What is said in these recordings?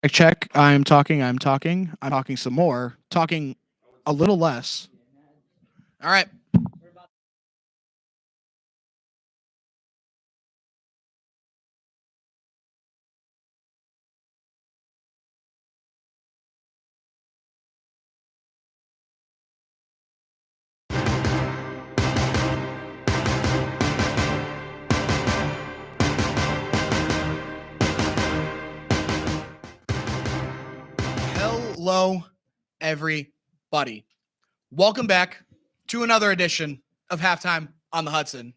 Check. I'm talking. I'm talking. I'm talking some more. Talking a little less. All right. Hello, everybody. Welcome back to another edition of Halftime on the Hudson.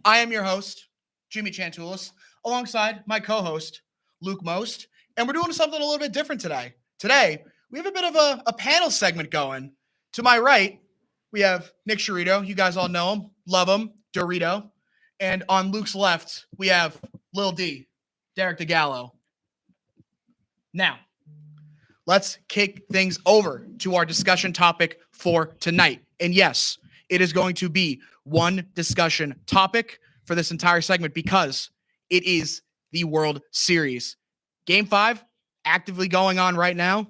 I am your host, Jimmy Chantulis, alongside my co-host, Luke Most, and we're doing something a little bit different today. Today, we have a bit of a panel segment going. To my right, we have Nick Sharito. You guys all know him, love him, Dorito. And on Luke's left, we have Lil D, Derek DeGallo. Now, let's kick things over to our discussion topic for tonight. And yes, it is going to be one discussion topic for this entire segment because it is the World Series. Game 5 actively going on right now.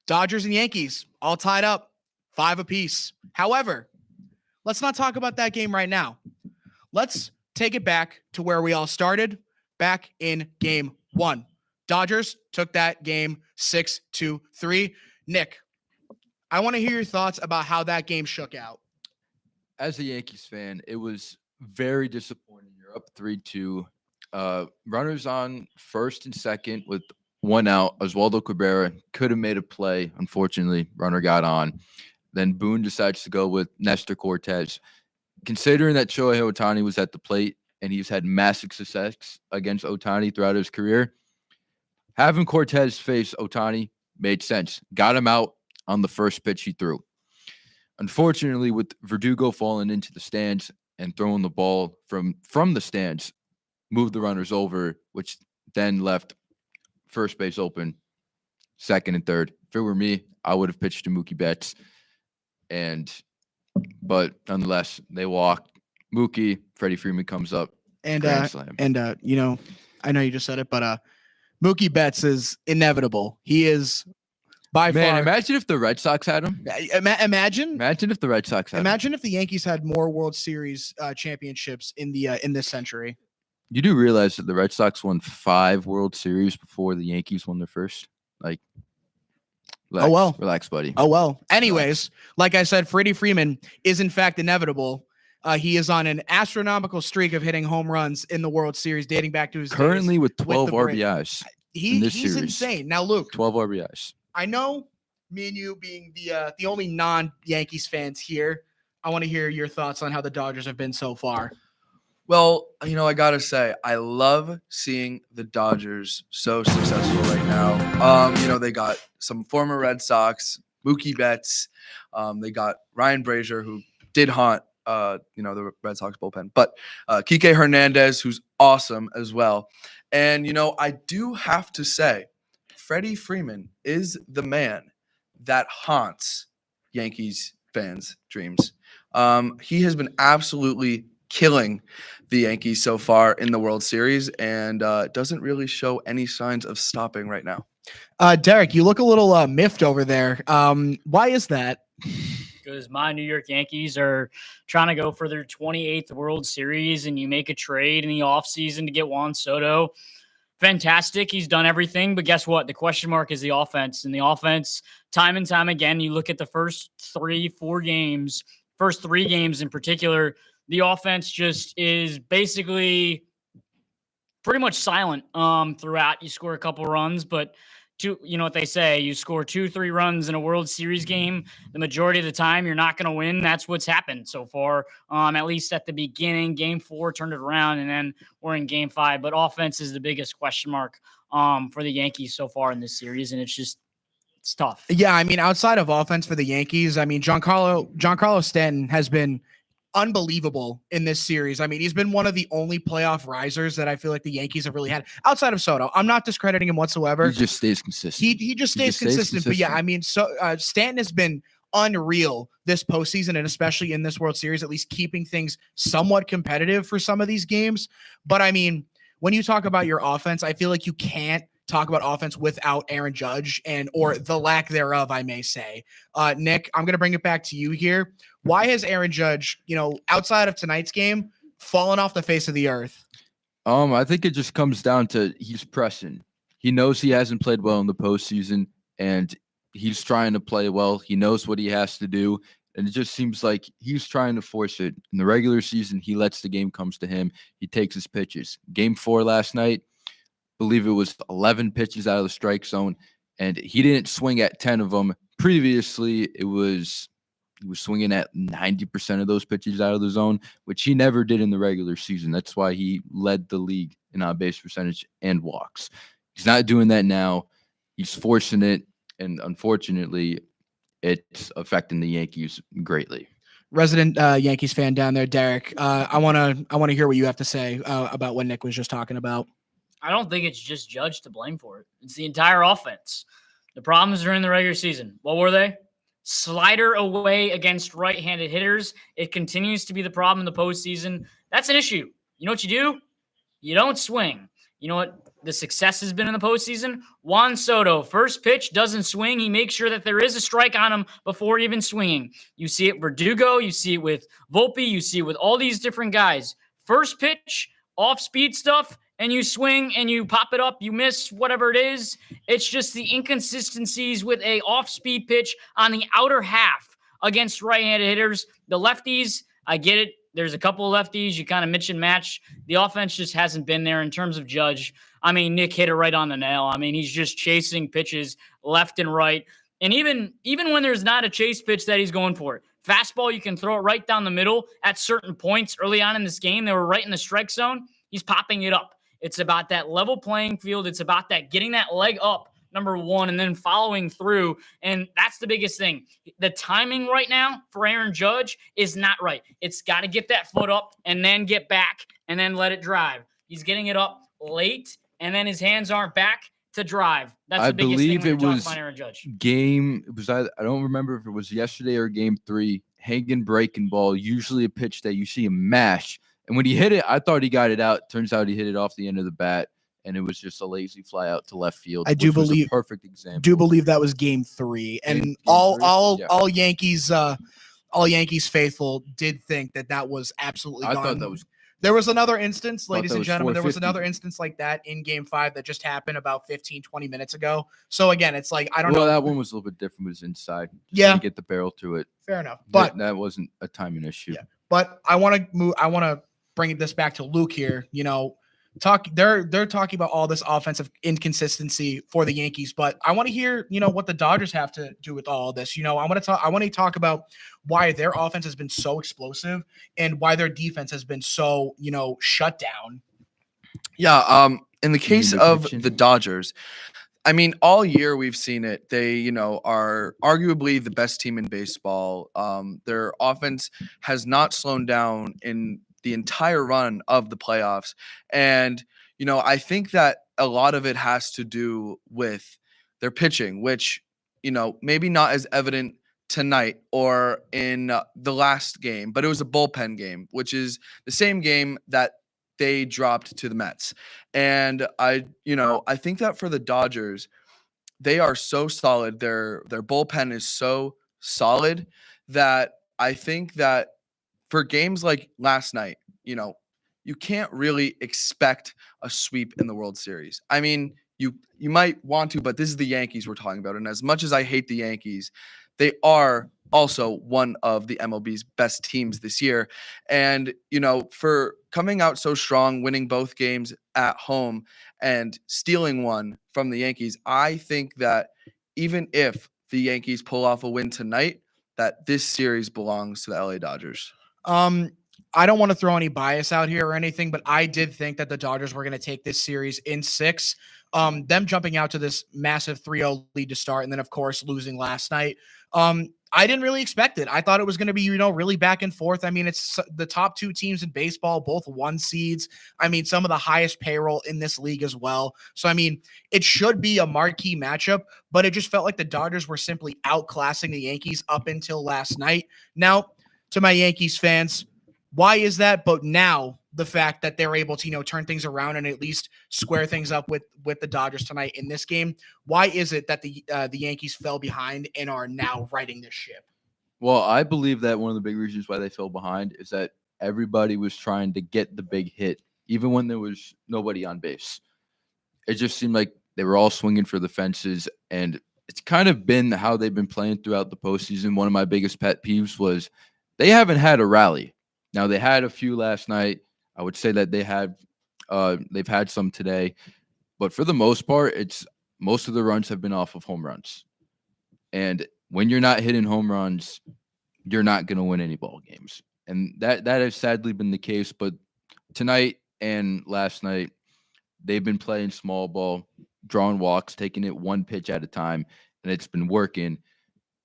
Dodgers and Yankees all tied up, 5 apiece. However, let's not talk about that game right now. Let's take it back to where we all started, back in Game 1. Dodgers took that game 6-3. Nick, I want to hear your thoughts about how that game shook out. As a Yankees fan, it was very disappointing. You're up 3-2. Runners on first and second with one out. Oswaldo Cabrera could have made a play. Unfortunately, runner got on. Then Boone decides to go with Nestor Cortez. Considering that Shohei Ohtani was at the plate and he's had massive success against Ohtani throughout his career, having Cortez face Ohtani made sense. Got him out on the first pitch he threw. Unfortunately, with Verdugo falling into the stands and throwing the ball from the stands, moved the runners over, which then left first base open, second and third. If it were me, I would have pitched to Mookie Betts. But nonetheless, they walked. Mookie, Freddie Freeman comes up. And grand slam. I know you just said it, but Mookie Betts is inevitable. He is by far. Imagine if the Red Sox had him. Imagine if the Red Sox had him. Imagine if the Yankees had more World Series championships in this century. You do realize that the Red Sox won 5 World Series before the Yankees won their first? Like, relax, buddy. Oh, well. Anyways, like I said, Freddie Freeman is in fact inevitable. He is on an astronomical streak of hitting home runs in the World Series dating back to his currently days with 12 with RBIs. He's series. Insane. Now, Luke, 12 RBIs. I know me and you being the only non-Yankees fans here, I want to hear your thoughts on how the Dodgers have been so far. Well, I got to say, I love seeing the Dodgers so successful right now. They got some former Red Sox, Mookie Betts. They got Ryan Brazier, who did haunt, the Red Sox bullpen. But Kike Hernandez, who's awesome as well. And, I do have to say, Freddie Freeman is the man that haunts Yankees fans' dreams. He has been absolutely killing the Yankees so far in the World Series and doesn't really show any signs of stopping right now. Derek, you look a little miffed over there. Why is that? Because my New York Yankees are trying to go for their 28th World Series, and you make a trade in the offseason to get Juan Soto. Fantastic. He's done everything, but guess what? The question mark is the offense. And the offense, time and time again, you look at the first 3-4 games, first 3 games in particular, the offense just is basically pretty much silent throughout. You score a couple runs, but you know what they say, you score 2-3 runs in a World Series game, the majority of the time you're not going to win. That's what's happened so far, at least at the beginning. Game 4 turned it around, and then we're in Game 5. But offense is the biggest question mark for the Yankees so far in this series, and it's tough. Yeah, I mean, outside of offense for the Yankees, I mean, Giancarlo Stanton has been unbelievable in this series. I mean, he's been one of the only playoff risers that I feel like the Yankees have really had outside of Soto. I'm not discrediting him whatsoever. He just stays consistent. He just stays consistent. But yeah, I mean, Stanton has been unreal this postseason, and especially in this World Series, at least keeping things somewhat competitive for some of these games. But I mean, when you talk about your offense, I feel like you can't talk about offense without Aaron Judge or the lack thereof, I may say. Nick, I'm going to bring it back to you here. Why has Aaron Judge, outside of tonight's game, fallen off the face of the earth? I think it just comes down to he's pressing. He knows he hasn't played well in the postseason, and he's trying to play well. He knows what he has to do, and it just seems like he's trying to force it. In the regular season, he lets the game comes to him. He takes his pitches. Game 4 last night, I believe it was 11 pitches out of the strike zone, and he didn't swing at 10 of them. Previously, he was swinging at 90% of those pitches out of the zone, which he never did in the regular season. That's why he led the league in on-base percentage and walks. He's not doing that now. He's forcing it, and unfortunately, it's affecting the Yankees greatly. Resident Yankees fan down there, Derek. I want to hear what you have to say about what Nick was just talking about. I don't think it's just Judge to blame for it. It's the entire offense. The problems are in the regular season. What were they? Slider away against right-handed hitters. It continues to be the problem in the postseason. That's an issue. You know what you do? You don't swing. You know what the success has been in the postseason? Juan Soto, first pitch, doesn't swing. He makes sure that there is a strike on him before even swinging. You see it with Verdugo. You see it with Volpe. You see it with all these different guys. First pitch, off-speed stuff, and you swing and you pop it up, you miss whatever it is. It's just the inconsistencies with a off-speed pitch on the outer half against right-handed hitters. The lefties, I get it. There's a couple of lefties. You kind of mix and match. The offense just hasn't been there in terms of Judge. I mean, Nick hit it right on the nail. I mean, he's just chasing pitches left and right. And even when there's not a chase pitch that he's going for, fastball, you can throw it right down the middle at certain points early on in this game. They were right in the strike zone. He's popping it up. It's about that level playing field. It's about that getting that leg up, number one, and then following through. And that's the biggest thing. The timing right now for Aaron Judge is not right. It's got to get that foot up and then get back and then let it drive. He's getting it up late, and then his hands aren't back to drive. That's the biggest thing when you're talking about Aaron Judge. I don't remember if it was yesterday or game 3, hanging breaking ball, usually a pitch that you see him mash. And when he hit it, I thought he got it out. Turns out he hit it off the end of the bat, and it was just a lazy fly out to left field. I do believe perfect example. Do believe that was game 3, and Game all Yankees faithful did think that was absolutely I gone. thought that was. There was another instance, ladies that and was gentlemen. There was 450. another instance like that in game 5 that just happened about 15, 20 minutes ago. So again, it's like I don't know. Well, that one was a little bit different. It was inside. Just Yeah. didn't get the barrel to it. Fair enough, but that wasn't a timing issue. Yeah. But I want to move. I want to bring this back to Luke here. They're talking about all this offensive inconsistency for the Yankees, but I want to hear what the Dodgers have to do with all of this. I want to talk about why their offense has been so explosive and why their defense has been so shut down. Yeah. In the case the of pitching? the Dodgers, I mean, all year we've seen it. They, are arguably the best team in baseball. Their offense has not slowed down in the entire run of the playoffs. And, I think that a lot of it has to do with their pitching, which, maybe not as evident tonight or in the last game, but it was a bullpen game, which is the same game that they dropped to the Mets. And I think that for the Dodgers, they are so solid. Their bullpen is so solid that I think that for games like last night, you can't really expect a sweep in the World Series. I mean, you might want to, but this is the Yankees we're talking about. And as much as I hate the Yankees, they are also one of the MLB's best teams this year. And, for coming out so strong, winning both games at home and stealing one from the Yankees, I think that even if the Yankees pull off a win tonight, that this series belongs to the LA Dodgers. I don't want to throw any bias out here or anything, but I did think that the Dodgers were going to take this series in 6. Them jumping out to this massive 3-0 lead to start, and then of course losing last night. I didn't really expect it. I thought it was going to be, really back and forth. I mean, it's the top 2 teams in baseball, both 1 seeds. I mean, some of the highest payroll in this league as well. So, I mean, it should be a marquee matchup, but it just felt like the Dodgers were simply outclassing the Yankees up until last night. Now, to my Yankees fans, why is that? But now the fact that they're able to, turn things around and at least square things up with the Dodgers tonight in this game. Why is it that the Yankees fell behind and are now righting this ship? Well, I believe that one of the big reasons why they fell behind is that everybody was trying to get the big hit, even when there was nobody on base. It just seemed like they were all swinging for the fences, and it's kind of been how they've been playing throughout the postseason. One of my biggest pet peeves was they haven't had a rally. Now, they had a few last night. I would say that they've had some today, but for the most part, most of the runs have been off of home runs. And when you're not hitting home runs, you're not going to win any ball games. And that has sadly been the case. But tonight and last night, they've been playing small ball, drawing walks, taking it one pitch at a time, and it's been working.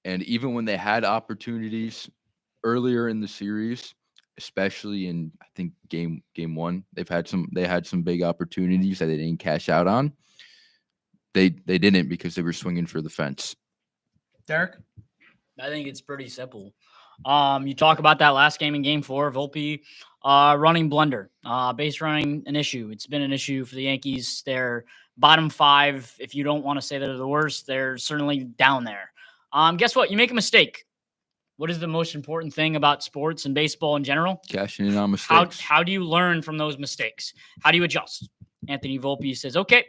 And even when they had opportunities earlier in the series, especially in I think game one, they had some big opportunities that they didn't cash out on. They didn't because they were swinging for the fence. Derek? I think it's pretty simple. You talk about that last game in Game 4, Volpe running blunder, base running an issue. It's been an issue for the Yankees. They're bottom 5. If you don't want to say they're the worst, they're certainly down there. Guess what? You make a mistake. What is the most important thing about sports and baseball in general? Cashing in on mistakes. How do you learn from those mistakes? How do you adjust? Anthony Volpe says, okay,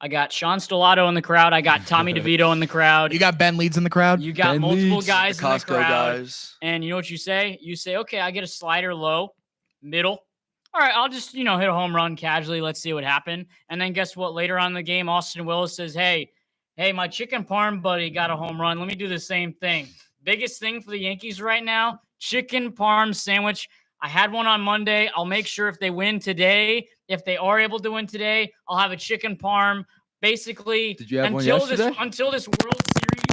I got Sean Stellato in the crowd. I got Tommy DeVito in the crowd. You got Ben Leeds in the crowd? You got Ben multiple Leeds, guys The in the Costco crowd. guys. And you know what you say? You say, okay, I get a slider low, middle. All right, I'll just, hit a home run casually. Let's see what happened. And then guess what? Later on in the game, Austin Willis says, hey, my chicken parm buddy got a home run. Let me do the same thing. Biggest thing for the Yankees right now, chicken parm sandwich. I had one on Monday. I'll make sure if they win today, if they are able to win today, I'll have a chicken parm. Basically, Did you have one until yesterday? this World Series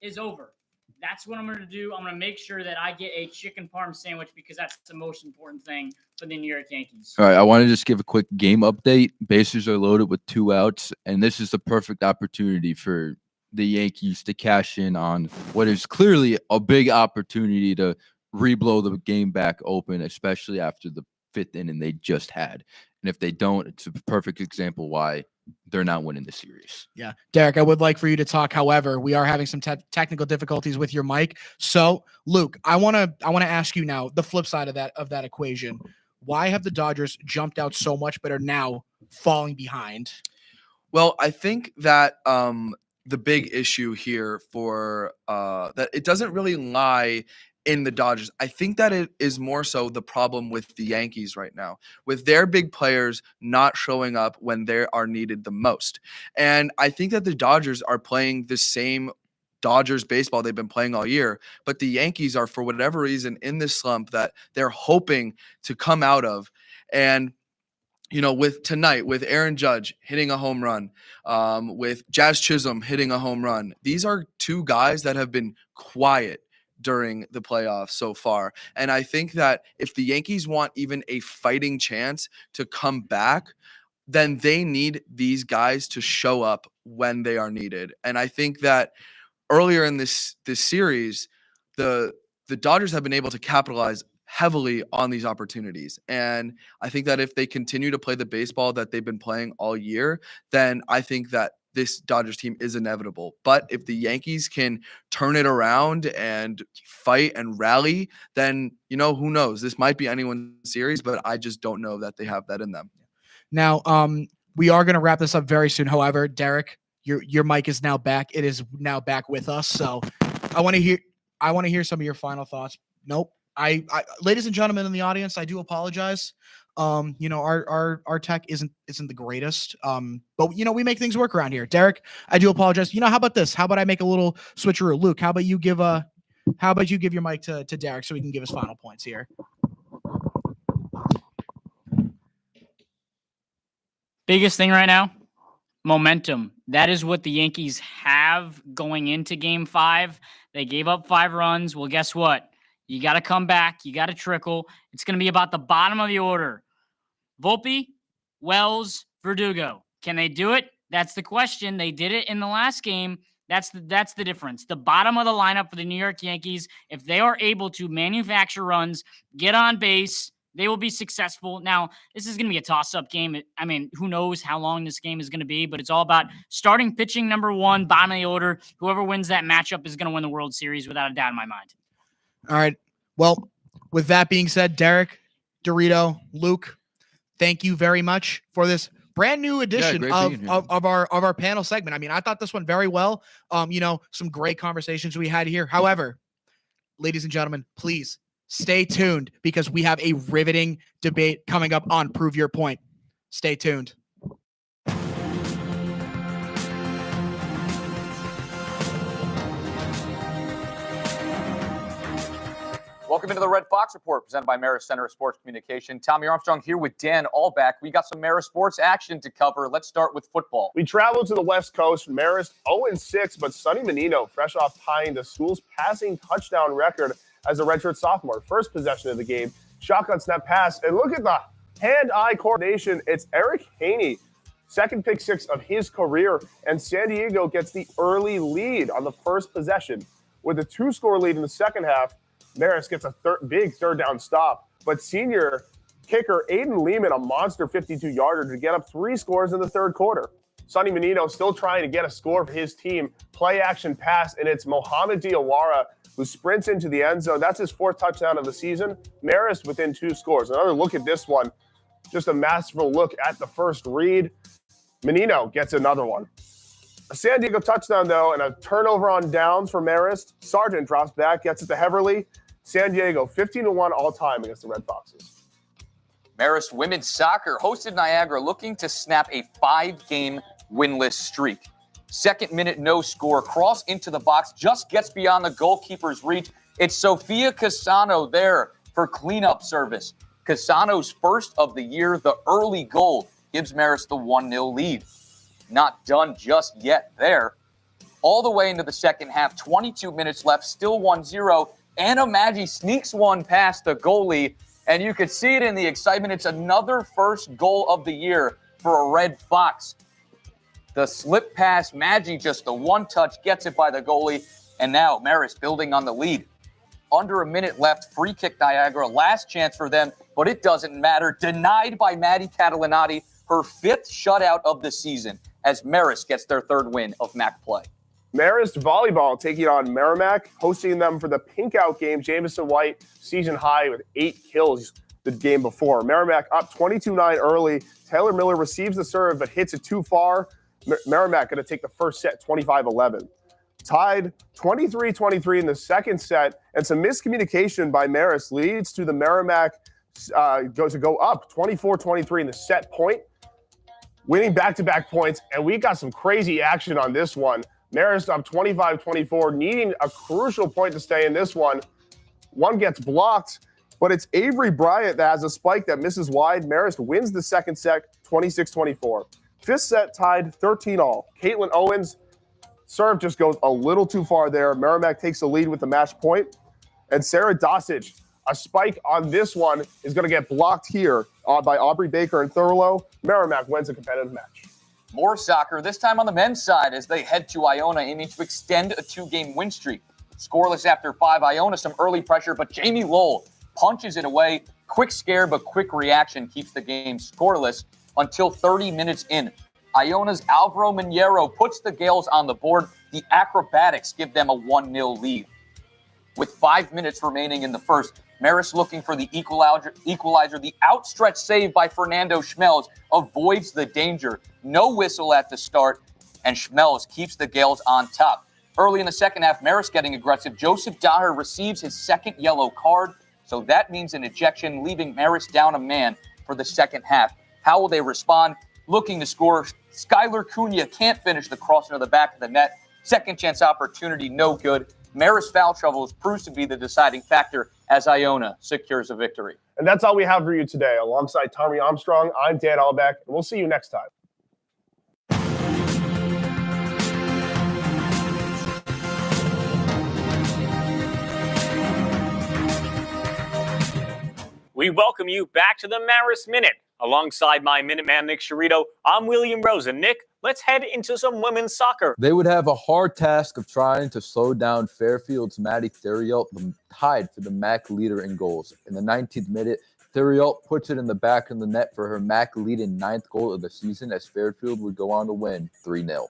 is over. That's what I'm going to do. I'm going to make sure that I get a chicken parm sandwich because that's the most important thing for the New York Yankees. All right, I want to just give a quick game update. Bases are loaded with 2 outs, and this is the perfect opportunity for the Yankees to cash in on what is clearly a big opportunity to reblow the game back open, especially after the 5th inning they just had. And if they don't, it's a perfect example why they're not winning the series. Yeah. Derek, I would like for you to talk. However, we are having some technical difficulties with your mic. So, Luke, I want to ask you now the flip side of that equation. Why have the Dodgers jumped out so much but are now falling behind? Well, I think that the big issue here for that it doesn't really lie in the Dodgers. I think that it is more so the problem with the Yankees right now, with their big players not showing up when they are needed the most. And I think that the Dodgers are playing the same Dodgers baseball they've been playing all year, but the Yankees are, for whatever reason, in this slump that they're hoping to come out of. And with tonight, with Aaron Judge hitting a home run, with Jazz Chisholm hitting a home run, these are 2 guys that have been quiet during the playoffs so far. And I think that if the Yankees want even a fighting chance to come back, then they need these guys to show up when they are needed. And I think that earlier in this series, the Dodgers have been able to capitalize heavily on these opportunities. And I think that if they continue to play the baseball that they've been playing all year, then I think that this Dodgers team is inevitable. But if the Yankees can turn it around and fight and rally, then, who knows? This might be anyone's series, but I just don't know that they have that in them. Now, we are going to wrap this up very soon. However, Derek, your mic is now back. It is now back with us. So I want to hear some of your final thoughts. Nope. I ladies and gentlemen in the audience, I do apologize. Our tech isn't the greatest. But we make things work around here. Derek, I do apologize. How about this? How about I make a little switcheroo? Luke, how about you give your mic to Derek so he can give his final points here? Biggest thing right now, momentum. That is what the Yankees have going into Game 5. They gave up 5 runs. Well, guess what? You got to come back. You got to trickle. It's going to be about the bottom of the order. Volpe, Wells, Verdugo. Can they do it? That's the question. They did it in the last game. That's the difference. The bottom of the lineup for the New York Yankees, if they are able to manufacture runs, get on base, They will be successful. Now, this is going to be a toss-up game. I mean, who knows how long this game is going to be, but it's all about starting pitching number one, bottom of the order. Whoever wins that matchup is going to win the World Series without a doubt in my mind. All right. Well, with that being said, Derek, Dorito, Luke, thank you very much for this brand new edition great being here. of our panel segment. I mean, I thought this went very well. Some great conversations we had here. However, ladies and gentlemen, please stay tuned because we have a riveting debate coming up on Prove Your Point. Stay tuned. Welcome into the Red Fox Report, presented by Marist Center of Sports Communication. Tommy Armstrong here with Dan Allback. We got some Marist sports action to cover. Let's start with football. We traveled to the West Coast. Marist 0-6, but Sonny Menino, fresh off tying the school's passing touchdown record as a redshirt sophomore. First possession of the game, shotgun snap pass, and look at the hand-eye coordination. It's Eric Haney, second pick six of his career, and San Diego gets the early lead on the first possession. With a 2-score lead in the second half, Marist gets a big third down stop, but senior kicker Aiden Lehman, a monster 52-yarder to get up 3 scores in the third quarter. Sonny Menino still trying to get a score for his team. Play action pass, and it's Mohamed Diawara who sprints into the end zone. That's his 4th touchdown of the season. Marist within 2 scores. Another look at this one. Just a masterful look at the first read. Menino gets another one. A San Diego touchdown, though, and a turnover on downs for Marist. Sargent drops back, gets it to Heverly. San Diego 15-1 all-time against the Red Foxes. Marist women's soccer hosted Niagara, looking to snap a 5-game winless streak. Second minute, no score. Cross into the box, just gets beyond the goalkeeper's reach. It's Sofia Casano there for cleanup service. Casano's first of the year, the early goal gives Marist the 1-0 lead. Not done just yet there. All the way into the second half, 22 minutes left, still 1-0. Anna Maggi sneaks one past the goalie, and you could see it in the excitement. It's another first goal of the year for a Red Fox. The slip pass, Maggi just the one touch, gets it by the goalie, and now Marist building on the lead. Under a minute left, free kick Niagara, last chance for them, but it doesn't matter. Denied by Maddie Catalanati, her 5th shutout of the season, as Marist gets their 3rd win of MAC play. Marist volleyball taking on Merrimack, hosting them for the pink out game. Jamison White, season high with 8 kills the game before. Merrimack up 22-9 early. Taylor Miller receives the serve but hits it too far. Merrimack going to take the first set 25-11. Tied 23-23 in the second set, and some miscommunication by Marist leads to the Merrimack go up 24-23 in the set point, winning back-to-back points, and we got some crazy action on this one. Marist up 25-24, needing a crucial point to stay in this one. One gets blocked, but it's Avery Bryant that has a spike that misses wide. Marist wins the second set 26-24. Fifth set tied 13-all. Caitlin Owens' serve just goes a little too far there. Merrimack takes the lead with the match point. And Sarah Dossage, a spike on this one is going to get blocked here by Aubrey Baker and Thurlow. Merrimack wins a competitive match. More soccer, this time on the men's side as they head to Iona aiming to extend a 2-game win streak. Scoreless after 5, Iona some early pressure, but Jamie Lowell punches it away. Quick scare, but quick reaction keeps the game scoreless until 30 minutes in. Iona's Alvaro Mineiro puts the Gales on the board. The acrobatics give them a 1-0 lead. With 5 minutes remaining in the first, Marist looking for the equalizer. The outstretched save by Fernando Schmelz avoids the danger. No whistle at the start, and Schmelz keeps the Gales on top. Early in the second half, Marist getting aggressive. Joseph Daher receives his 2nd yellow card, so that means an ejection, leaving Marist down a man for the second half. How will they respond? Looking to score. Skylar Cunha can't finish the cross into the back of the net. Second chance opportunity, no good. Marist foul troubles proves to be the deciding factor as Iona secures a victory. And that's all we have for you today. Alongside Tommy Armstrong, I'm Dan Allback, and we'll see you next time. We welcome you back to the Marist Minute. Alongside my Minuteman Nick Sciarrito, I'm William Rosen. Nick, let's head into some women's soccer. They would have a hard task of trying to slow down Fairfield's Maddie Theriot, tied for the MAC leader in goals. In the 19th minute, Theriault puts it in the back of the net for her MAC lead-in 9th goal of the season as Fairfield would go on to win 3-0.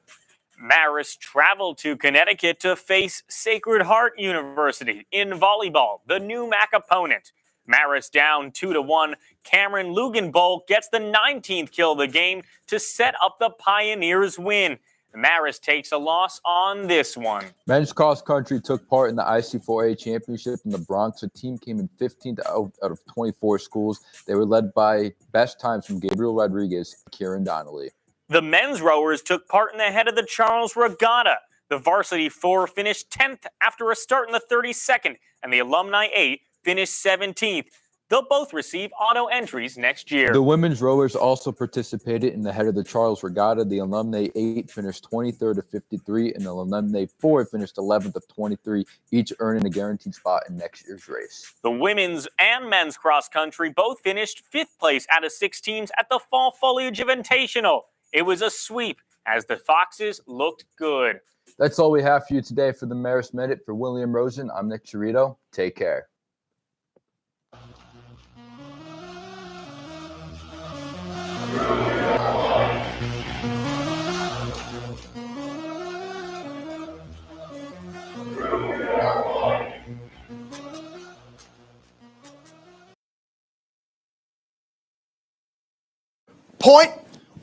Marist traveled to Connecticut to face Sacred Heart University in volleyball, the new MAC opponent. Marist down 2-1. Cameron Luganbolt gets the 19th kill of the game to set up the Pioneers' win. Marist takes a loss on this one. Men's cross country took part in the IC4A championship in the Bronx. The team came in 15th out of 24 schools. They were led by best times from Gabriel Rodriguez and Kieran Donnelly. The men's rowers took part in the Head of the Charles Regatta. The varsity 4 finished 10th after a start in the 32nd, and the alumni 8 finished 17th. They'll both receive auto entries next year. The women's rowers also participated in the Head of the Charles Regatta. The alumni 8 finished 23rd of 53, and the alumni 4 finished 11th of 23, each earning a guaranteed spot in next year's race. The women's and men's cross country both finished 5th place out of 6 teams at the Fall Foliage Invitational. It was a sweep as the Foxes looked good. That's all we have for you today for the Marist Minute. For William Rosen, I'm Nick Chirito. Take care. Point.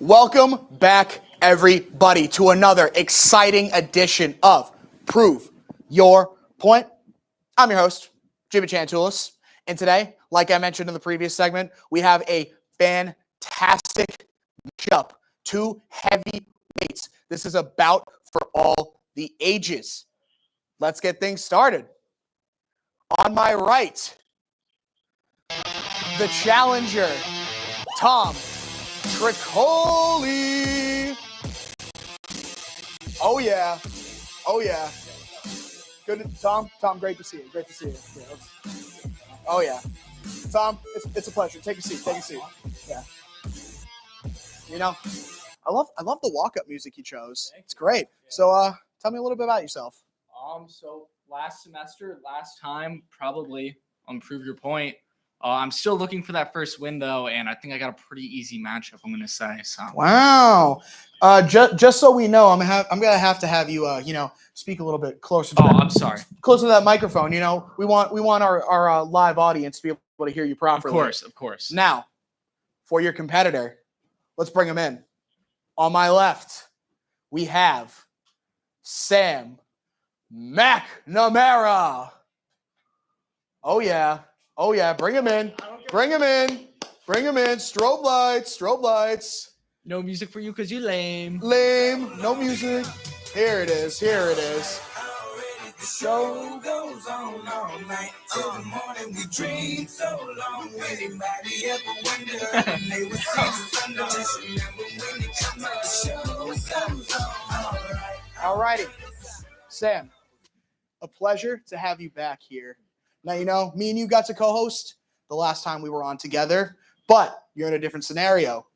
Welcome back, everybody, to another exciting edition of Prove Your Point. I'm your host, Jimmy Chantulis, and today, like I mentioned in the previous segment, we have a fantastic matchup. 2 heavy weights. This is a bout for all the ages. Let's get things started. On my right, the challenger, Tom Tricoli. Oh yeah. Good, Tom. Tom, great to see you. Great to see you. Yeah, oh yeah, Tom. It's a pleasure. Take a seat. Yeah. You know, I love the walk-up music you chose. It's great. So, tell me a little bit about yourself. So last time, probably on Prove Your Point. I'm still looking for that first win though, and I think I got a pretty easy matchup. I'm gonna say. So. Wow. Just so we know, I'm gonna have to have you, speak a little bit closer. To I'm sorry. Closer to that microphone. You know, we want our live audience to be able to hear you properly. Of course. Now, for your competitor, let's bring him in. On my left, we have Sam McNamara. Oh yeah. Bring him in. Strobe lights. No music for you because you lame. No music. Here it is. The show goes on all night till the morning. We dream so long. Anybody ever wonder? They would see the thunder. Just remember when it comes out, the show goes on all right. All righty. Sam, a pleasure to have you back here. Now, me and you got to co-host the last time we were on together, but you're in a different scenario.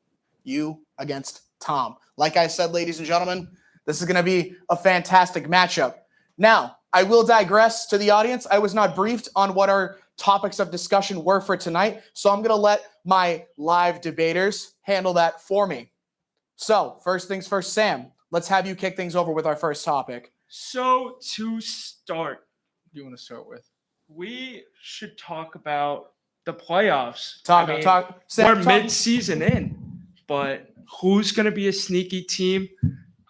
You against Tom. Like I said, ladies and gentlemen, this is going to be a fantastic matchup. Now, I will digress to the audience. I was not briefed on what our topics of discussion were for tonight, so I'm going to let my live debaters handle that for me. So, first things first, Sam, let's have you kick things over with our first topic. So, to start, what do you want to start with? We should talk about the playoffs. We're mid-season in, but who's going to be a sneaky team?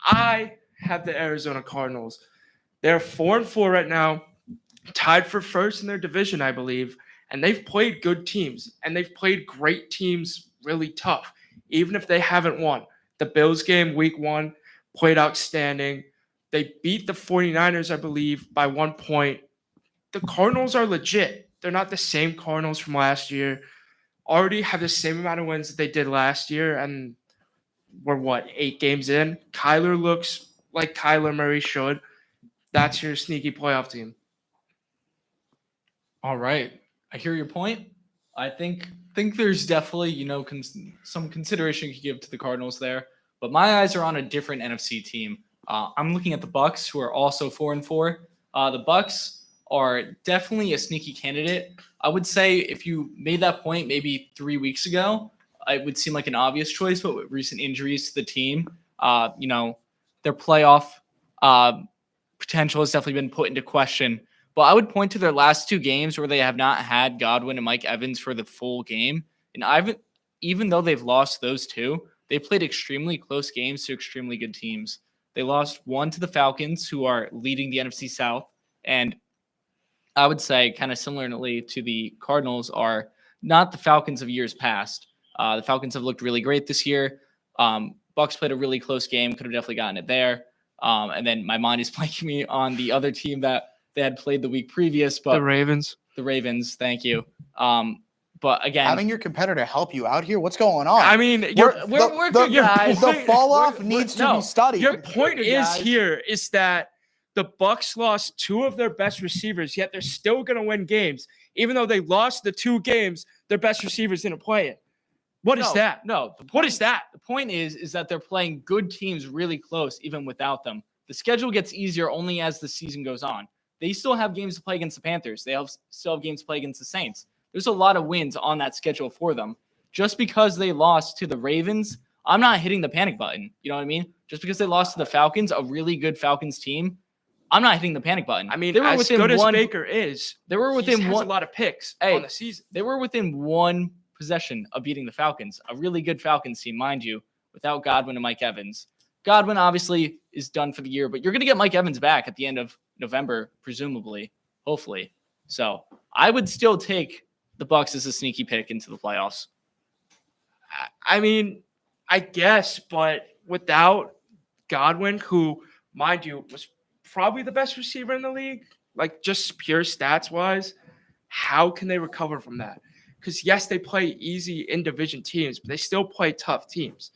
I have the Arizona Cardinals. They're 4-4 right now, tied for first in their division, I believe, and they've played good teams, and they've played great teams really tough, even if they haven't won. The Bills game, week 1, played outstanding. They beat the 49ers, I believe, by 1 point. The Cardinals are legit. They're not the same Cardinals from last year. Already have the same amount of wins that they did last year, and we're 8 games in. Kyler looks like Kyler Murray should. That's your sneaky playoff team. All right, I hear your point. I think there's definitely some consideration you could give to the Cardinals there, but my eyes are on a different NFC team. I'm looking at the Bucs, who are also 4-4. The Bucs are definitely a sneaky candidate. I would say if you made that point maybe 3 weeks ago, it would seem like an obvious choice. But with recent injuries to the team, their playoff potential has definitely been put into question. But I would point to their last 2 games where they have not had Godwin and Mike Evans for the full game. And even though they've lost those 2, they played extremely close games to extremely good teams. They lost one to the Falcons, who are leading the NFC South. And I would say, kind of similarly to the Cardinals, are not the Falcons of years past. The Falcons have looked really great this year. Bucs played a really close game, could have definitely gotten it there. And then my mind is blanking me on the other team that they had played the week previous. But The Ravens. The Ravens, thank you. But again, Having your competitor help you out here, what's going on? I mean, we're good guys. The fall off needs to be studied. Your point is that the Bucs lost 2 of their best receivers, yet they're still going to win games, even though they lost the 2 games. Their best receivers didn't play it. What is that? No. What is that? The point is that they're playing good teams really close, even without them. The schedule gets easier only as the season goes on. They still have games to play against the Panthers. They still have games to play against the Saints. There's a lot of wins on that schedule for them. Just because they lost to the Ravens, I'm not hitting the panic button. You know what I mean? Just because they lost to the Falcons, a really good Falcons team, I'm not hitting the panic button. I mean, they were as within good as one, Baker is, they were within he has one. a lot of picks Hey, on the season. They were within one possession of beating the Falcons, a really good Falcons team, mind you, without Godwin and Mike Evans. Godwin obviously is done for the year, but you're going to get Mike Evans back at the end of November, presumably, hopefully. So I would still take the Bucs as a sneaky pick into the playoffs. I mean, I guess, but without Godwin, who, mind you, was probably the best receiver in the league, like just pure stats wise, how can they recover from that? Because yes, they play easy in division teams, but they still play tough teams.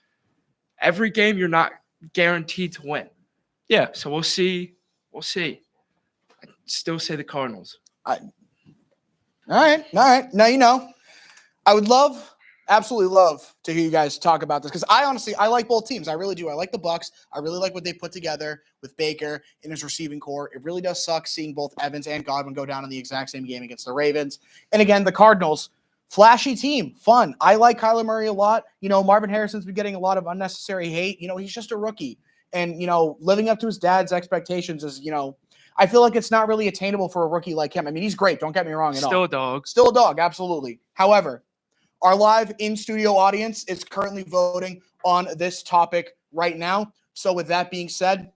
Every game you're not guaranteed to win. Yeah. So we'll see. I still say the Cardinals. All right. Now, I would absolutely love to hear you guys talk about this because I like both teams. I really do. I like the Bucs. I really like what they put together with Baker in his receiving core. It really does suck seeing both Evans and Godwin go down in the exact same game against the Ravens. And again, the Cardinals, flashy team, fun. I like Kyler Murray a lot. Marvin Harrison's been getting a lot of unnecessary hate. He's just a rookie. And, living up to his dad's expectations is, I feel like it's not really attainable for a rookie like him. I mean, he's great. Don't get me wrong at all. Still a dog. Still a dog, absolutely. However, our live in-studio audience is currently voting on this topic right now. So with that being said,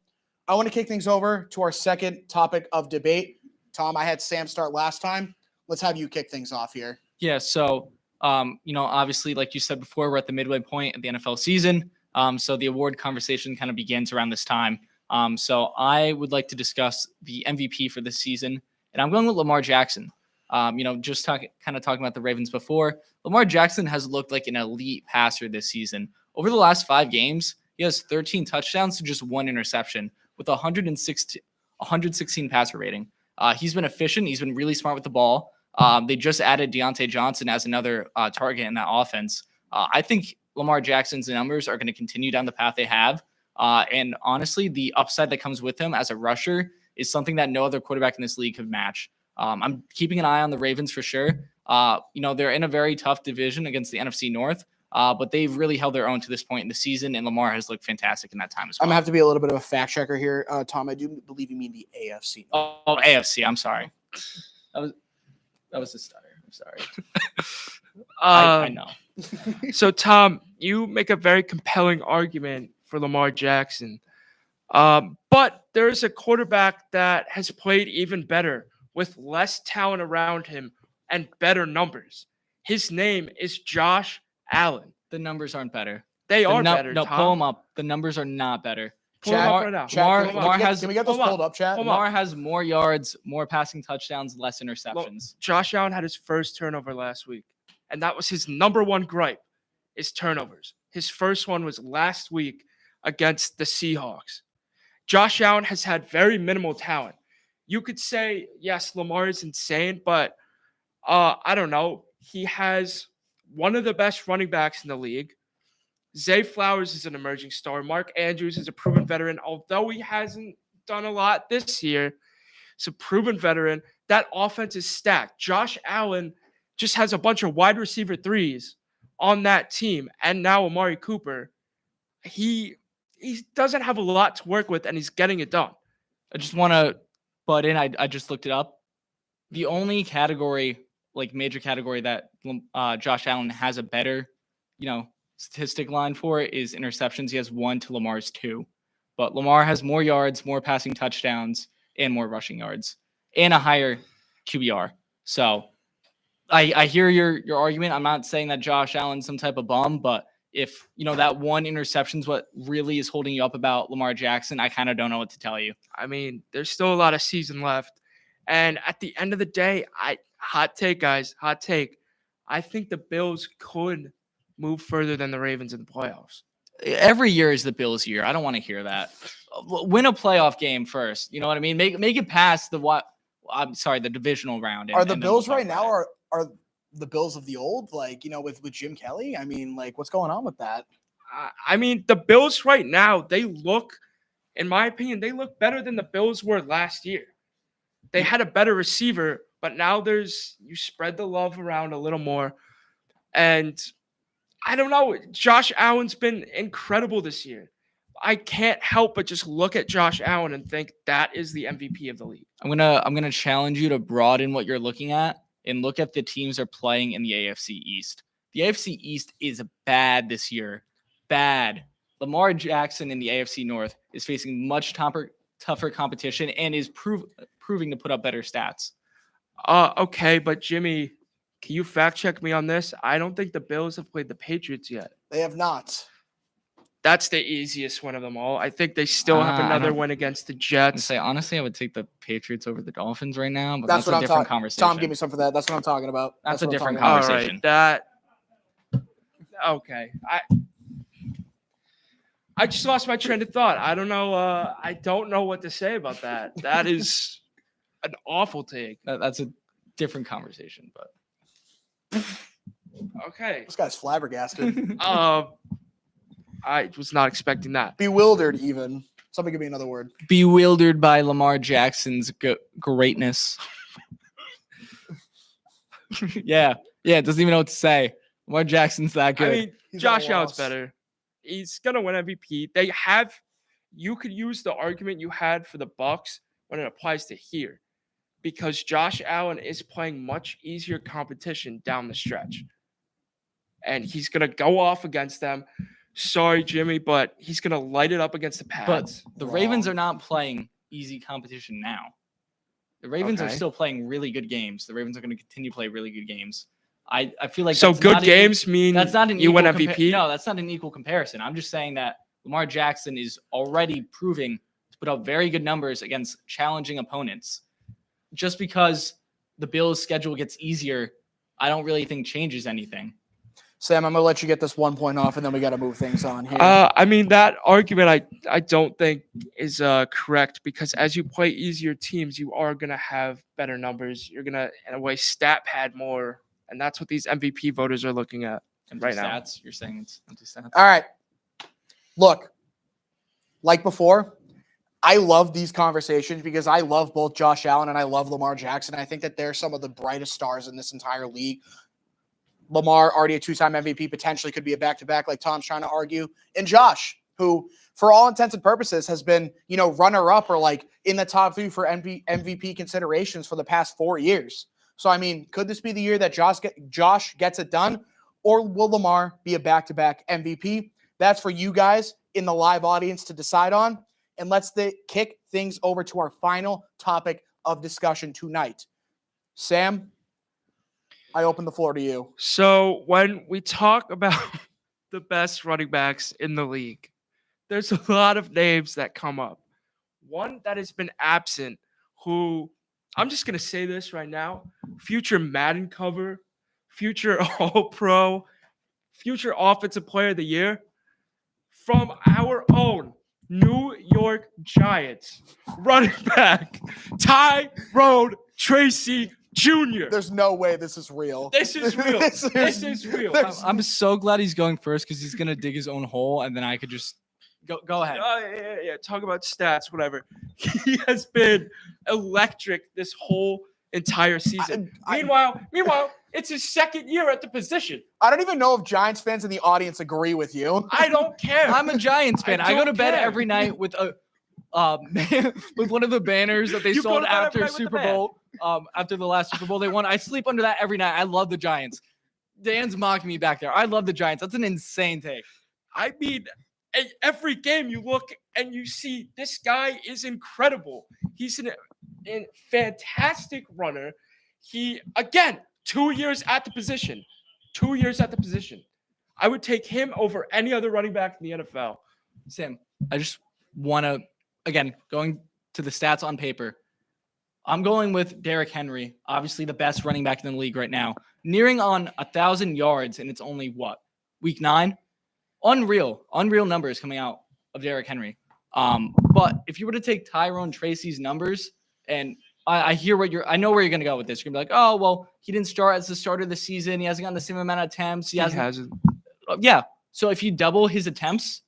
I want to kick things over to our second topic of debate. Tom, I had Sam start last time. Let's have you kick things off here. Yeah, so, obviously, like you said before, we're at the midway point of the NFL season. So the award conversation kind of begins around this time. So I would like to discuss the MVP for this season, and I'm going with Lamar Jackson. Just talking about the Ravens before, Lamar Jackson has looked like an elite passer this season. Over the last 5 games, he has 13 touchdowns to just 1 interception with 116 passer rating. He's been efficient. He's been really smart with the ball. They just added Deontay Johnson as another target in that offense. I think Lamar Jackson's numbers are going to continue down the path they have. And honestly, the upside that comes with him as a rusher is something that no other quarterback in this league could match. I'm keeping an eye on the Ravens for sure. They're in a very tough division against the NFC North, but they've really held their own to this point in the season, and Lamar has looked fantastic in that time as well. I'm going to have to be a little bit of a fact checker here. Tom, I do believe you mean the AFC. Oh, AFC. I'm sorry. That was a stutter. I'm sorry. I know. So, Tom, you make a very compelling argument for Lamar Jackson. But there's a quarterback that has played even better with less talent around him and better numbers. His name is Josh Allen. The numbers aren't better. They are better, No, Tom. pull them up. The numbers are not better. Pull 'em up right now. Can we get those pulled up, chat? Lamar has more yards, more passing touchdowns, less interceptions. Josh Allen had his first turnover last week, and that was his number one gripe, is turnovers. His first one was last week against the Seahawks. Josh Allen has had very minimal talent. You could say, yes, Lamar is insane, but I don't know. He has one of the best running backs in the league. Zay Flowers is an emerging star. Mark Andrews is a proven veteran, although he hasn't done a lot this year. He's a proven veteran. That offense is stacked. Josh Allen just has a bunch of wide receiver threes on that team, and now Amari Cooper, he doesn't have a lot to work with, and he's getting it done. I just want to butt in. I just looked it up. The only category, like major category, that Josh Allen has a better, statistic line for is interceptions. He has 1 to Lamar's 2. But Lamar has more yards, more passing touchdowns, and more rushing yards, and a higher QBR. So I hear your argument. I'm not saying that Josh Allen's some type of bum, but if that one interception is what really is holding you up about Lamar Jackson, I kind of don't know what to tell you. I mean, there's still a lot of season left. And at the end of the day, hot take, guys, hot take. I think the Bills could move further than the Ravens in the playoffs. Every year is the Bills' year. I don't want to hear that. Win a playoff game first. You know what I mean? Make it past the divisional round. Are the Bills right now are the Bills of the old, with Jim Kelly? I mean, what's going on with that? I mean, the Bills right now, they look, in my opinion, they look better than the Bills were last year. They had a better receiver, but now you spread the love around a little more. And I don't know, Josh Allen's been incredible this year. I can't help but just look at Josh Allen and think that is the MVP of the league. I'm gonna challenge you to broaden what you're looking at and look at the teams are playing in the AFC East. The AFC East is bad this year. Bad. Lamar Jackson in the AFC North is facing much tougher competition and is proving to put up better stats. Okay, but Jimmy, can you fact check me on this? I don't think the Bills have played the Patriots yet. They have not. That's the easiest one of them all. I think they still have another win against the Jets. Honestly, I would take the Patriots over the Dolphins right now, but that's a different conversation. Tom, give me some for that. That's what I'm talking about. That's a different All conversation. right, okay. I just lost my train of thought. I don't know. I don't know what to say about that. That is an awful take. That's a different conversation, but okay. This guy's flabbergasted. I was not expecting that. Bewildered, even. Somebody give me another word. Bewildered by Lamar Jackson's greatness. Yeah, doesn't even know what to say. Lamar Jackson's that good. I mean, Josh Allen's better. He's gonna win MVP. You could use the argument you had for the Bucs when it applies to here, because Josh Allen is playing much easier competition down the stretch, and he's gonna go off against them. Sorry, Jimmy, but he's gonna light it up against the Pats. But the Ravens are not playing easy competition now. The Ravens are still playing really good games. The Ravens are going to continue to play really good games. I feel like so good games mean that's not an you win equal MVP. No, that's not an equal comparison. I'm just saying that Lamar Jackson is already proving to put up very good numbers against challenging opponents. Just because the Bills' schedule gets easier, I don't really think changes anything. Sam, I'm going to let you get this 1 point off, and then we got to move things on here. I mean, that argument I don't think is correct, because as you play easier teams, you are going to have better numbers. You're going to, in a way, stat pad more, and that's what these MVP voters are looking at right now. Stats? You're saying it's empty stats? All right. Look, like before, I love these conversations because I love both Josh Allen and I love Lamar Jackson. I think that they're some of the brightest stars in this entire league. Lamar, already a 2-time MVP, potentially could be a back-to-back like Tom's trying to argue. And Josh, who, for all intents and purposes, has been, runner-up or in the top 3 for MVP considerations for the past 4 years. So, I mean, could this be the year that Josh gets it done? Or will Lamar be a back-to-back MVP? That's for you guys in the live audience to decide on. And let's kick things over to our final topic of discussion tonight. Sam, I open the floor to you. So when we talk about the best running backs in the league, there's a lot of names that come up. One that has been absent, who, I'm just going to say this right now, future Madden cover, future All-Pro, future Offensive Player of the Year, from our own New York Giants running back, Tyrone Tracy Jr. There's no way this is real. This is real. This is real. I'm so glad he's going first because he's going to dig his own hole, and then I could just go ahead. Yeah. Talk about stats, whatever. He has been electric this whole entire season. Meanwhile, it's his second year at the position. I don't even know if Giants fans in the audience agree with you. I don't care. I'm a Giants fan. I go to don't bed care. every night with a with one of the banners that they You go sold to bed every after night with the Super Bowl. After the last Super Bowl they won. I sleep under that every night. I love the Giants. Dan's mocking me back there. I love the Giants. That's an insane take. I mean, every game you look and you see this guy is incredible. He's a fantastic runner. He, again, 2 years at the position. 2 years at the position. I would take him over any other running back in the NFL. Sam, I just want to, again, going to the stats on paper, I'm going with Derrick Henry, obviously the best running back in the league right now, nearing on 1,000 yards, and it's only what, week 9? Unreal numbers coming out of Derrick Henry. But if you were to take Tyrone Tracy's numbers, and I hear I know where you're going to go with this. You're going to be like, oh, well, he didn't start as the starter of the season. He hasn't gotten the same amount of attempts. He hasn't. Yeah. So if you double his attempts,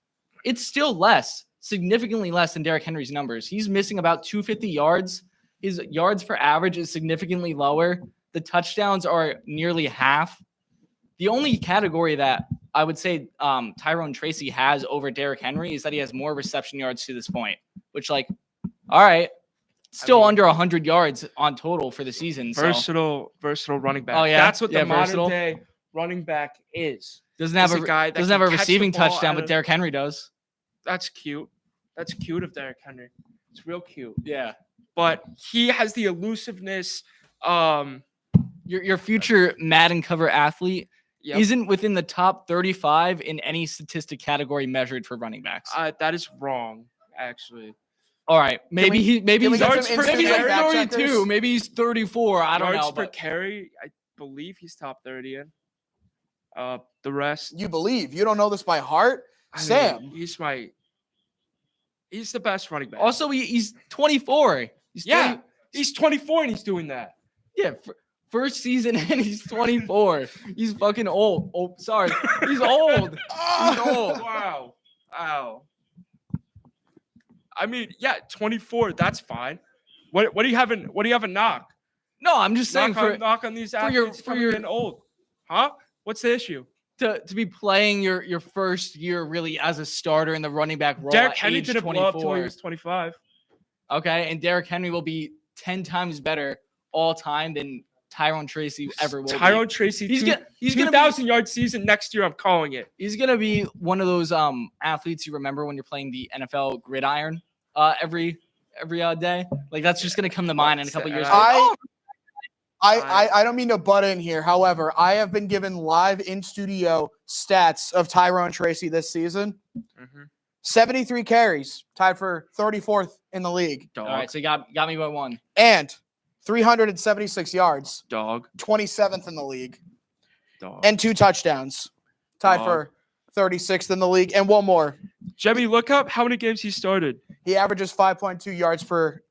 it's still less, significantly less than Derrick Henry's numbers. He's missing about 250 yards. His yards per average is significantly lower. The touchdowns are nearly half. The only category that I would say Tyrone Tracy has over Derrick Henry is that he has more reception yards to this point, which, like, all right, still under 100 yards on total for the season. Versatile running back. Oh, yeah. That's what the versatile. modern day running back is. Doesn't have He's a guy that doesn't have a can catch the receiving ball touchdown, out but of- Derrick Henry does. That's cute. That's cute of Derrick Henry. It's real cute. Yeah. But he has the elusiveness. Your future Madden cover athlete Yep. isn't within the top 35 in any statistic category measured for running backs. That is wrong, actually. All right, maybe can we he's get yards some per maybe he's like carry? fact 32, checkers? maybe he's 34. I don't Yards know. per But carry, I believe he's top 30 in. The rest, You believe. You don't know this by heart? I mean, Sam. he's the best running back. also he's 24. He's yeah, 20 he's 24 and he's doing that. yeah. First season and he's 24. He's fucking old. Oh, sorry. He's old. He's old. Wow. I mean, yeah, 24. That's fine. What do you have in knock? No, I'm just saying Knock on these for your- athletes for coming your- in old. Huh? What's the issue? to be playing your first year really as a starter in the running back role. Derrick at Henry age didn't blow up 24. till he was 25. Okay, and Derrick Henry will be 10 times better all time than Tyrone Tracy ever will. Tyrone Tracy, He's gonna be 2,000-yard season next year. I'm calling it. he's gonna be one of those athletes you remember when you're playing the NFL gridiron every day. Like that's just gonna come to mind in a couple years. I don't mean to butt in here. However, I have been given live in studio stats of Tyrone Tracy this season. 73 carries, tied for 34th in the league. All right, so you got me by one. And 376 yards, Dog. 27th in the league. Dog. And 2 touchdowns, tied Dog. for 36th in the league. And one more. Jemmy, look up how many games he started. He averages 5.2 yards per.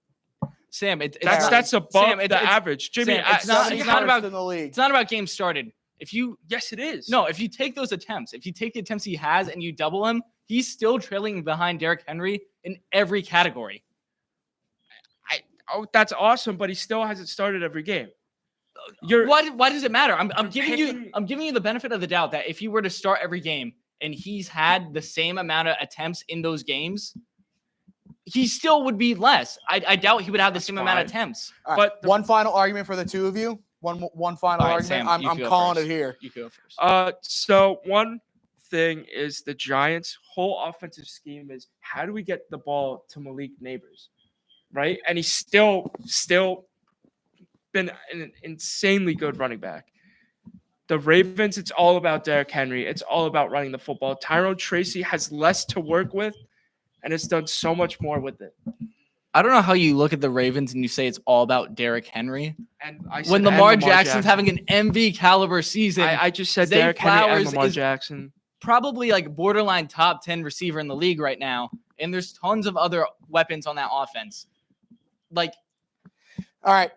Sam, That's above Sam, the it's- average. Jimmy, Sam, it's not 71st about in the league. it's not about games started. If you yes, it is. if you take those attempts, if you take the attempts he has and you double him, he's still trailing behind Derrick Henry in every category. Oh, that's awesome, but he still hasn't started every game. Why does it matter? I'm giving picking- I'm giving you the benefit of the doubt that if he were to start every game and he's had the same amount of attempts in those games, he still would be less. I doubt he would have the same amount of fine. attempts. All right, But one final argument for the two of you. One final All right, argument. Sam, you I'm go calling first. it here. You go first. So one thing is the Giants' whole offensive scheme is how do we get the ball to Malik Neighbors, right? And he's still been an insanely good running back. The Ravens, it's all about Derrick Henry. It's all about running the football. Tyrone Tracy has less to work with, and it's done so much more with it. I don't know how you look at the Ravens and you say it's all about Derrick Henry And I when said, Lamar and Jackson's having an MV caliber season. I just said Zay Derrick Henry and Flowers Lamar is- Jackson. Probably like borderline top 10 receiver in the league right now. And there's tons of other weapons on that offense. Like, All right.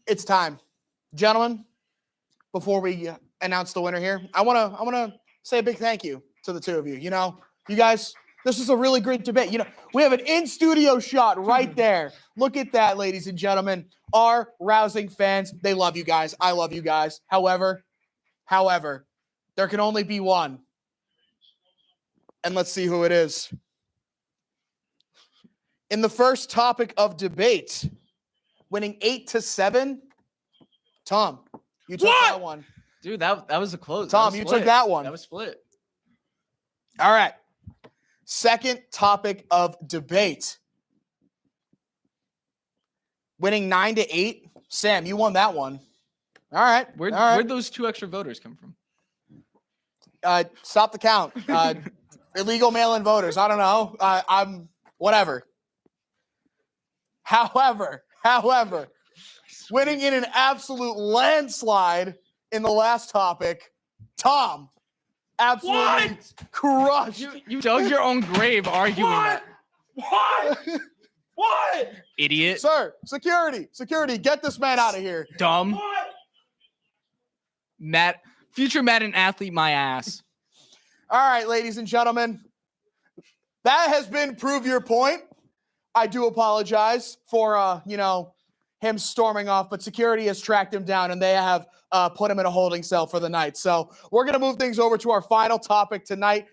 It's time. Gentlemen, before we announce the winner here, I want to say a big thank you to the two of you. You know, you guys This is a really great debate. You know, we have an in-studio shot right there. Look at that, ladies and gentlemen. Our rousing fans, they love you guys. I love you guys. However, there can only be one. And let's see who it is. In the first topic of debate, winning 8-7, Tom, you took that one. Dude, that was a close. Tom, you took that one. That was split. All right. Second topic of debate. Winning 9-8. Sam, you won that one. All right. Where'd those 2 extra voters come from? Stop the count. Illegal mail-in voters. I don't know. I'm whatever. However, winning in an absolute landslide in the last topic, Tom absolutely crushed. You dug your own grave arguing that. What? Idiot. Sir, security, get this man out of here. Dumb. Matt, future Madden athlete, my ass. All right, ladies and gentlemen, that has been Prove Your Point. I do apologize for, him storming off, but security has tracked him down and they have put him in a holding cell for the night. So we're going to move things over to our final topic tonight.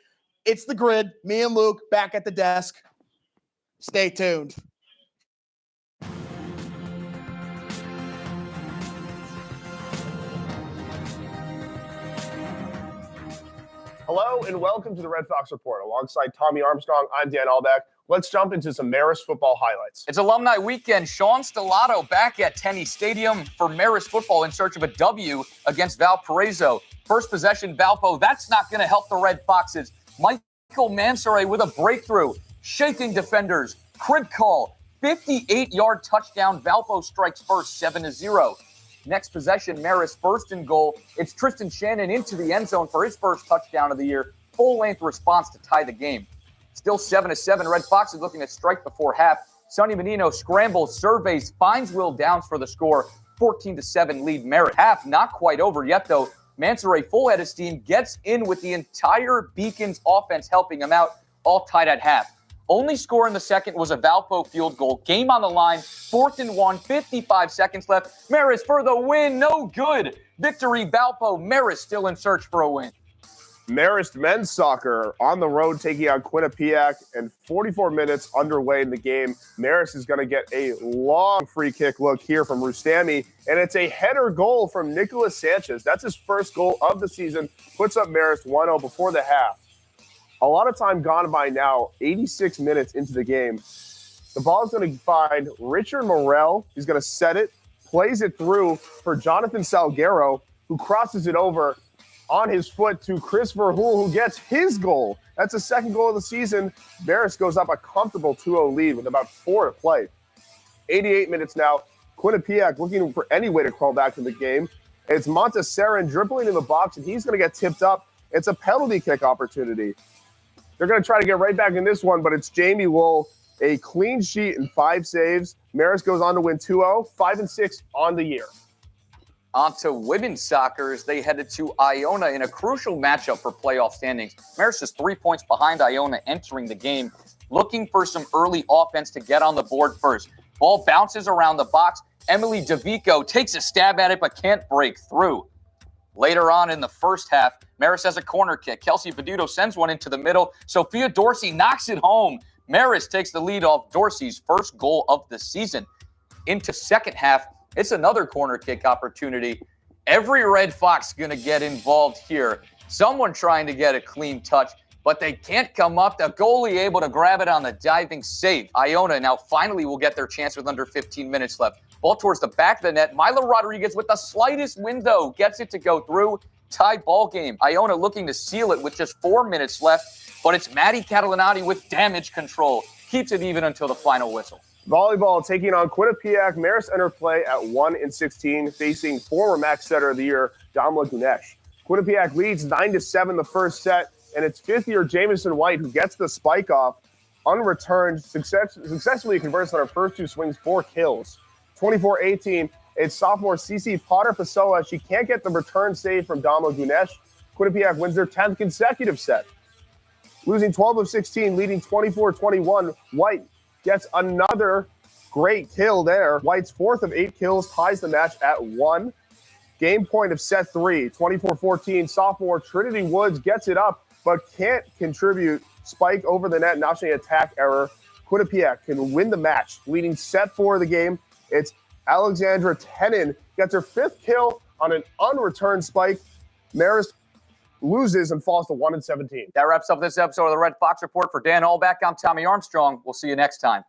It's the grid. Me and Luke back at the desk. Stay tuned. Hello and welcome to the Red Fox Report. Alongside Tommy Armstrong, I'm Dan Albeck. Let's jump into some Marist football highlights. It's alumni weekend. Sean Stellato back at Tenney Stadium for Marist football in search of a W against Valparaiso. First possession, Valpo. That's not going to help the Red Foxes. Michael Mansoray with a breakthrough. Shaking defenders. Crib call. 58-yard touchdown. Valpo strikes first, 7-0. Next possession, Marist first and goal. It's Tristan Shannon into the end zone for his first touchdown of the year. Full-length response to tie the game. Still 7-7. Red Fox is looking to strike before half. Sonny Menino scrambles, surveys, finds Will Downs for the score. 14-7 lead Merritt. Half not quite over yet, though. Mansoray, full head of steam, gets in with the entire Beacons offense helping him out, all tied at half. Only score in the second was a Valpo field goal. Game on the line, 4th and 1, 55 seconds left. Marist for the win, no good. Victory, Valpo. Marist still in search for a win. Marist men's soccer on the road taking on Quinnipiac, and 44 minutes underway in the game. Marist is going to get a long free kick look here from Rustami, and it's a header goal from Nicolas Sanchez. That's his first goal of the season, puts up Marist 1-0 before the half. A lot of time gone by now, 86 minutes into the game. The ball is going to find Richard Morel. He's going to set it, plays it through for Jonathan Salguero, who crosses it over on his foot to Chris Verhoul, who gets his goal. That's the second goal of the season. Marist goes up a comfortable 2-0 lead with about 4 to play. 88 minutes now. Quinnipiac looking for any way to crawl back to the game. It's Montesserin dribbling in the box, and he's going to get tipped up. It's a penalty kick opportunity. They're going to try to get right back in this one, but it's Jamie Wool, a clean sheet and 5 saves. Marist goes on to win 2-0, 5-6 on the year. On to women's soccer as they headed to Iona in a crucial matchup for playoff standings. Marist is 3 points behind Iona entering the game, looking for some early offense to get on the board first. Ball bounces around the box. Emily DeVico takes a stab at it but can't break through. Later on in the first half, Marist has a corner kick. Kelsey Peduto sends one into the middle. Sophia Dorsey knocks it home. Marist takes the lead off Dorsey's first goal of the season. Into second half, it's another corner kick opportunity. Every Red Fox going to get involved here. Someone trying to get a clean touch, but they can't come up. The goalie able to grab it on the diving save. Iona now finally will get their chance with under 15 minutes left. Ball towards the back of the net. Milo Rodriguez with the slightest window gets it to go through. Tied ball game. Iona looking to seal it with just 4 minutes left, but it's Maddie Catalanati with damage control. Keeps it even until the final whistle. Volleyball taking on Quinnipiac. Marist enter play at 1-16, facing former Max Setter of the Year, Damla Gunesh. Quinnipiac leads 9-7 the first set, and it's fifth-year Jamison White who gets the spike off, unreturned, successfully converts on her first 2 swings, 4 kills. 24-18, it's sophomore Cece Potter-Pessoa. She can't get the return save from Damla Gunesh. Quinnipiac wins their 10th consecutive set. losing 12 of 16, leading 24-21. White gets another great kill there. White's 4th of 8 kills ties the match at 1. Game point of set 3, 24-14. Sophomore Trinity Woods gets it up, but can't contribute. Spike over the net, notching attack error. Quinnipiac can win the match, leading set 4 of the game. It's Alexandra Tenen gets her 5th kill on an unreturned spike. Marist loses and falls to 1-17. That wraps up this episode of the Red Fox Report. For Dan Allback, I'm Tommy Armstrong. We'll see you next time.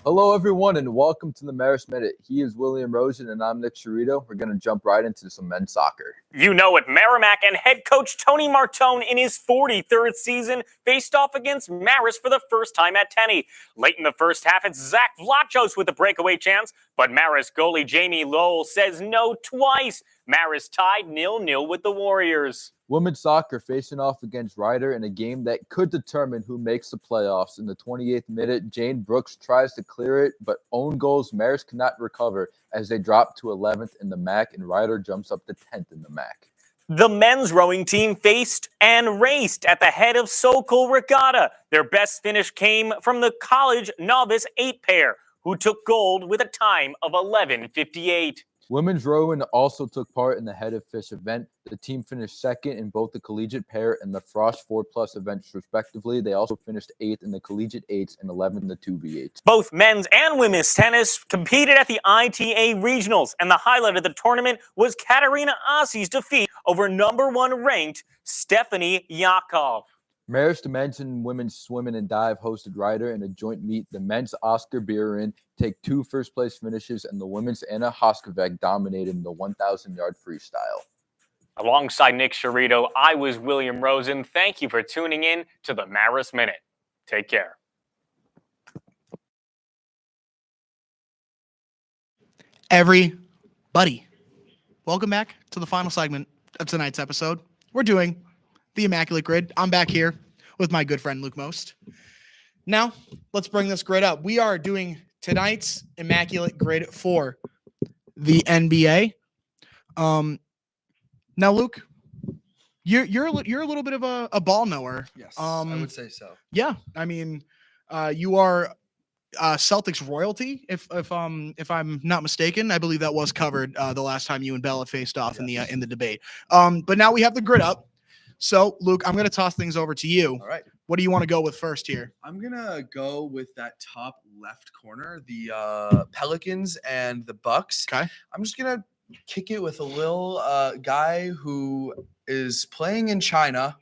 Hello, everyone, and welcome to the Marist Minute. He is William Rosen, and I'm Nick Cerrito. We're going to jump right into some men's soccer. You know it, Merrimack and head coach Tony Martone in his 43rd season faced off against Marist for the first time at Tenney. Late in the first half, it's Zach Vlachos with a breakaway chance, but Marist goalie Jamie Lowell says no twice. Marist tied 0-0 with the Warriors. Women's soccer facing off against Ryder in a game that could determine who makes the playoffs. In the 28th minute, Jane Brooks tries to clear it, but own goals Marist cannot recover as they drop to 11th in the MAC, and Ryder jumps up to 10th in the MAC. The men's rowing team faced and raced at the head of Sokol Regatta. Their best finish came from the college novice 8 pair, who took gold with a time of 11:58. Women's rowing also took part in the Head of Fish event. The team finished second in both the collegiate pair and the Frost 4+ events, respectively. They also finished 8th in the collegiate 8s and 11th in the 2v8s. Both men's and women's tennis competed at the ITA regionals, and the highlight of the tournament was Katerina Asi's defeat over number 1 ranked Stephanie Yakov. Marist men's and women's swimming and dive hosted Ryder in a joint meet. The men's Oscar Bierin take 2 first-place finishes, and the women's Anna Hoskovec dominated in the 1,000-yard freestyle. Alongside Nick Cerrito, I was William Rosen. Thank you for tuning in to the Marist Minute. Take care. Everybody, welcome back to the final segment of tonight's episode. We're doing the Immaculate Grid. I'm back here with my good friend Luke Most. Now, let's bring this grid up. We are doing tonight's Immaculate Grid for the NBA. Now, Luke, you're a little bit of a ball knower. Yes, I would say so. Yeah, I mean, you are Celtics royalty, if I'm not mistaken. I believe that was covered the last time you and Bella faced off in the debate. But now we have the grid up. So, Luke, I'm going to toss things over to you. All right. What do you want to go with first here? I'm going to go with that top left corner, the Pelicans and the Bucks. Okay. I'm just going to kick it with a little guy who is playing in China.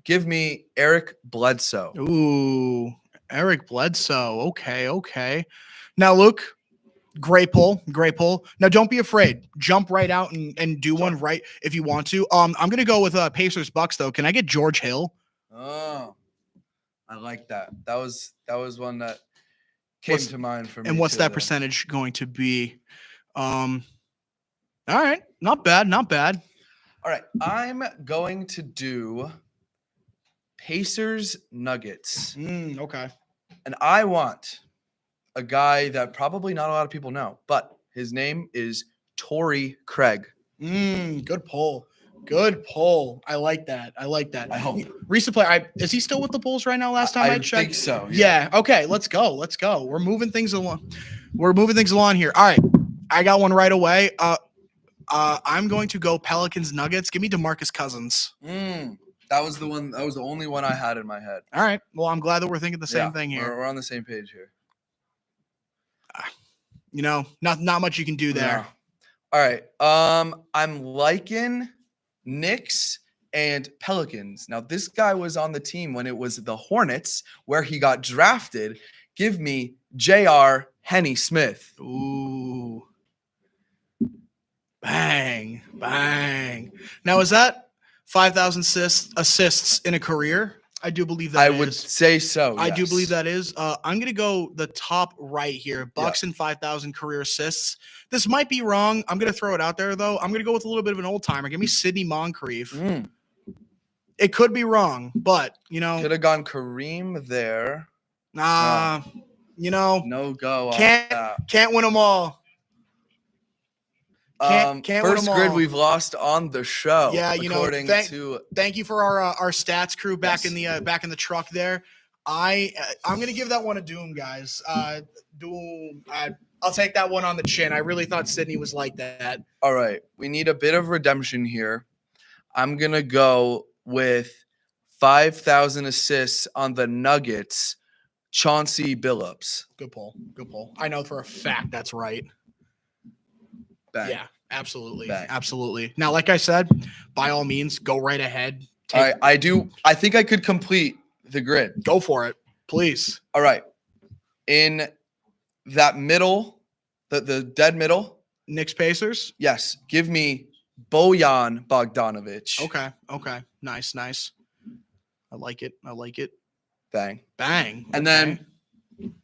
Give me Eric Bledsoe. Ooh, Eric Bledsoe. Okay. Now, Luke, great pull. Now, don't be afraid. Jump right out and do one right if you want to. I'm going to go with Pacers Bucks, though. Can I get George Hill? Oh, I like that. That was one that came to mind for me. And what's that percentage going to be? All right. Not bad. All right. I'm going to do Pacers Nuggets. Okay. And I want a guy that probably not a lot of people know, but his name is Torrey Craig. Good pull. I like that. I hope. Recent player. Is he still with the Bulls right now? Last time I checked. I think so. Yeah. Okay. Let's go. We're moving things along. Here. All right. I got one right away. I'm going to go Pelicans Nuggets. Give me DeMarcus Cousins. That was the one. That was the only one I had in my head. All right. Well, I'm glad that we're thinking the same thing here. We're on the same page here. Not much you can do there. No. All right. I'm liking Knicks and Pelicans. Now, this guy was on the team when it was the Hornets where he got drafted. Give me J.R. Henny Smith. Ooh. Bang. Now, is that 5,000 assists in a career? I do believe that I would say so. I do yes. believe that is. I'm going to go the top right here. Bucks and 5,000 career assists. This might be wrong. I'm going to throw it out there, though. I'm going to go with a little bit of an old timer. Give me Sidney Moncrief. It could be wrong, but, Could have gone Kareem there. Nah. you know, No go. can't win them all. Can't win First 'em grid all. we've lost on the show. Yeah, you know, according to Thank you for our stats crew back Yes. in the truck there. I'm gonna give that one a Doom, guys. Doom. I'll take that one on the chin. I really thought Sydney was like that. All right, we need a bit of redemption here. I'm gonna go with 5,000 assists on the Nuggets. Chauncey Billups. Good pull. Good pull. I know for a fact that's right. Bang. Yeah, absolutely. Bang. Absolutely. Now, like I said, by all means, go right ahead. All right, I think I could complete the grid. Go for it, please. All right. In that middle, the dead middle, Knicks Pacers. yes, give me Bojan Bogdanovic. Okay. Nice. I like it. Bang. Bang. And Okay. then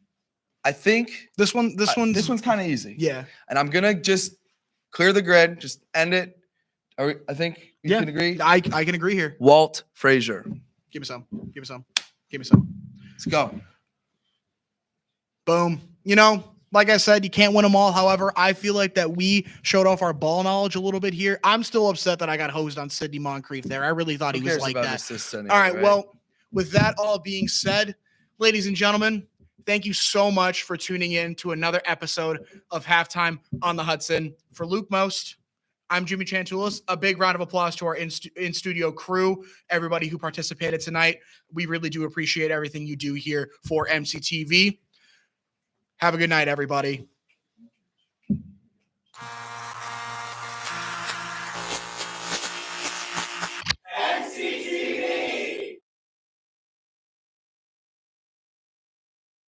I think this one's one's kind of easy. yeah. And I'm gonna just clear the grid, just end it. I think you can agree. I can agree here. Walt Frazier. Give me some. Let's go. Boom. You know, like I said, you can't win them all. However, I feel like that we showed off our ball knowledge a little bit here. I'm still upset that I got hosed on Sidney Moncrief there. I really thought Who he was cares like about that. assists anyway, All right. Well, with that all being said, ladies and gentlemen, thank you so much for tuning in to another episode of Halftime on the Hudson. For Luke Most, I'm Jimmy Chantulis. A big round of applause to our in-studio crew, everybody who participated tonight. We really do appreciate everything you do here for MCTV. Have a good night, everybody.